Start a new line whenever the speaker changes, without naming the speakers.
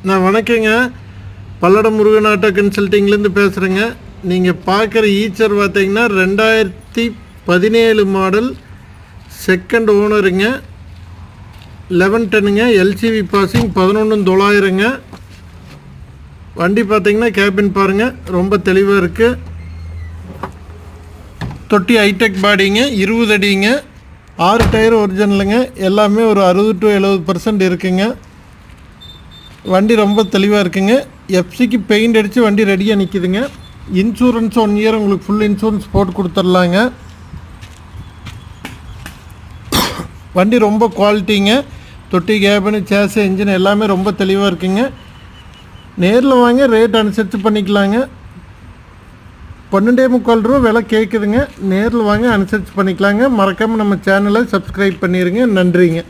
நான் வணக்கங்க. பல்லடம் முருகன் ஆட்டோ கன்சல்ட்டிங்லேருந்து பேசுகிறேங்க. நீங்கள் பார்க்குற ஈச்சர் பார்த்தீங்கன்னா 2017 மாடல், செகண்ட் ஓனருங்க, 1110ங்க, எல்சிவி பாசிங், 11,900ங்க. வண்டி பார்த்தீங்கன்னா கேபின் பாருங்கள், ரொம்ப தெளிவாக இருக்குது. தொட்டி ஹைடெக் பாடிங்க, 20 அடிங்க, 6 டயர் ஒரிஜினலுங்க. எல்லாமே ஒரு 60 to 70% இருக்குங்க. வண்டி ரொம்ப தெளிவாக இருக்குங்க. எஃப்சிக்கு பெயிண்ட் அடித்து வண்டி ரெடியாக நிற்கிதுங்க. இன்சூரன்ஸ் 1 இயர் உங்களுக்கு ஃபுல் இன்சூரன்ஸ் போட்டு கொடுத்துர்லாங்க. வண்டி ரொம்ப குவாலிட்டிங்க. தொட்டி, கேபினு, சேஸு, இன்ஜின் எல்லாமே ரொம்ப தெளிவாக இருக்குங்க. நேரில் வாங்க, ரேட் அனுசரித்து பண்ணிக்கலாங்க. 12.25 ரூபா விலை கேட்குதுங்க. நேரில் வாங்க, அனுசரித்து பண்ணிக்கலாங்க. மறக்காமல் நம்ம சேனலை சப்ஸ்கிரைப் பண்ணிடுங்க. நன்றிங்க.